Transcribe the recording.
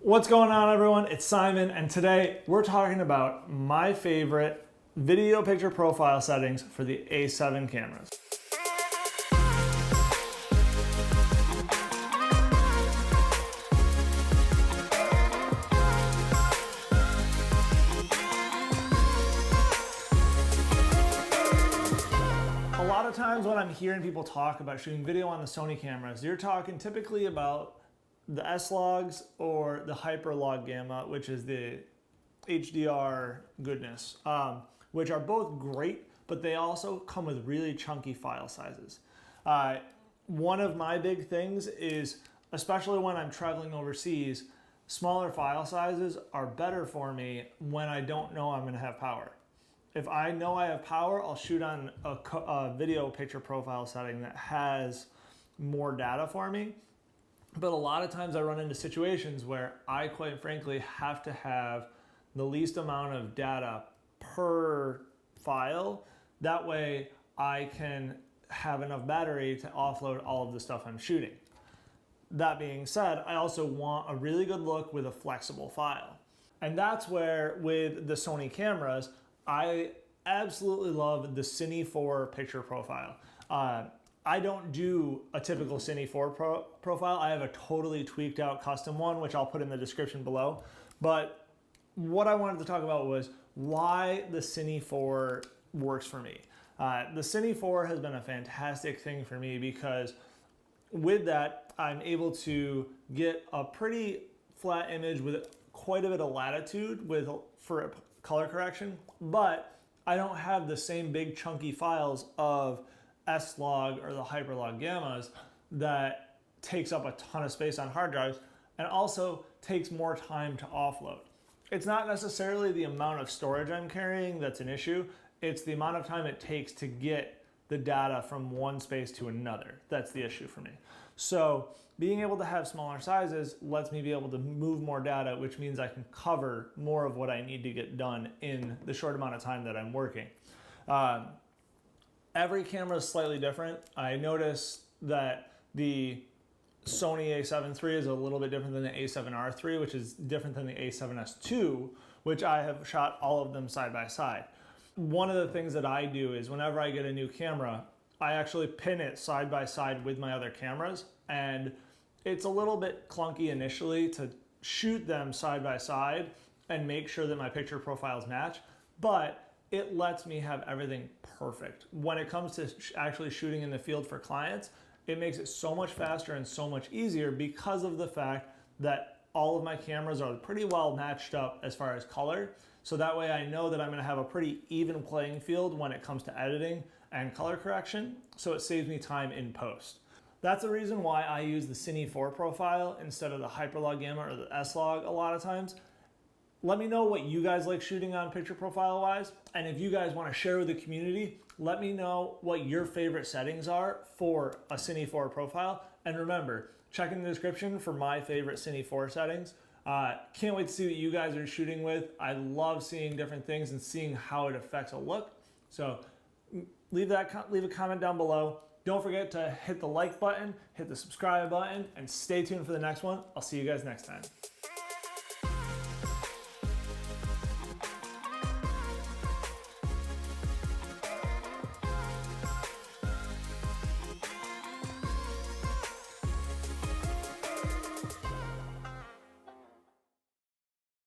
What's going on, everyone? It's Simon, and today we're talking about my favorite video picture profile settings for the A7 cameras. A lot of times when I'm hearing people talk about shooting video on the Sony cameras, you're talking typically about the S-Logs or the Hyperlog Gamma, which is the HDR goodness, which are both great, but they also come with really chunky file sizes. One of my big things is, especially when I'm traveling overseas, smaller file sizes are better for me when I don't know I'm gonna have power. If I know I have power, I'll shoot on a video picture profile setting that has more data for me. But a lot of times I run into situations where I, quite frankly, have to have the least amount of data per file. That way I can have enough battery to offload all of the stuff I'm shooting. That being said, I also want a really good look with a flexible file. And that's where, with the Sony cameras, I absolutely love the Cine 4 picture profile. I don't do a typical Cine 4 profile. I have a totally tweaked out custom one, which I'll put in the description below. But what I wanted to talk about was why the Cine 4 works for me. The Cine 4 has been a fantastic thing for me because with that, I'm able to get a pretty flat image with quite a bit of latitude for color correction, but I don't have the same big chunky files of S-Log or the Hyperlog Gammas that takes up a ton of space on hard drives and also takes more time to offload. It's not necessarily the amount of storage I'm carrying that's an issue, it's the amount of time it takes to get the data from one space to another. That's the issue for me. So being able to have smaller sizes lets me be able to move more data, which means I can cover more of what I need to get done in the short amount of time that I'm working. Every camera is slightly different. I noticed that the Sony A7 III is a little bit different than the A7R III, which is different than the A7S II, which I have shot all of them side by side. One of the things that I do is whenever I get a new camera, I actually pin it side by side with my other cameras, and it's a little bit clunky initially to shoot them side by side and make sure that my picture profiles match, but it lets me have everything perfect. When it comes to actually shooting in the field for clients, it makes it so much faster and so much easier because of the fact that all of my cameras are pretty well matched up as far as color. So that way I know that I'm gonna have a pretty even playing field when it comes to editing and color correction, so it saves me time in post. That's the reason why I use the Cine 4 profile instead of the Hyperlog Gamma or the S-Log a lot of times. Let me know what you guys like shooting on picture profile wise, and if you guys want to share with the community, let me know what your favorite settings are for a Cine 4 profile. And remember, check in the description for my favorite Cine 4 settings. Can't wait to see what you guys are shooting with. I love seeing different things and seeing how it affects a look. So leave a comment down below. Don't forget to hit the like button, hit the subscribe button, and stay tuned for the next one. I'll see you guys next time.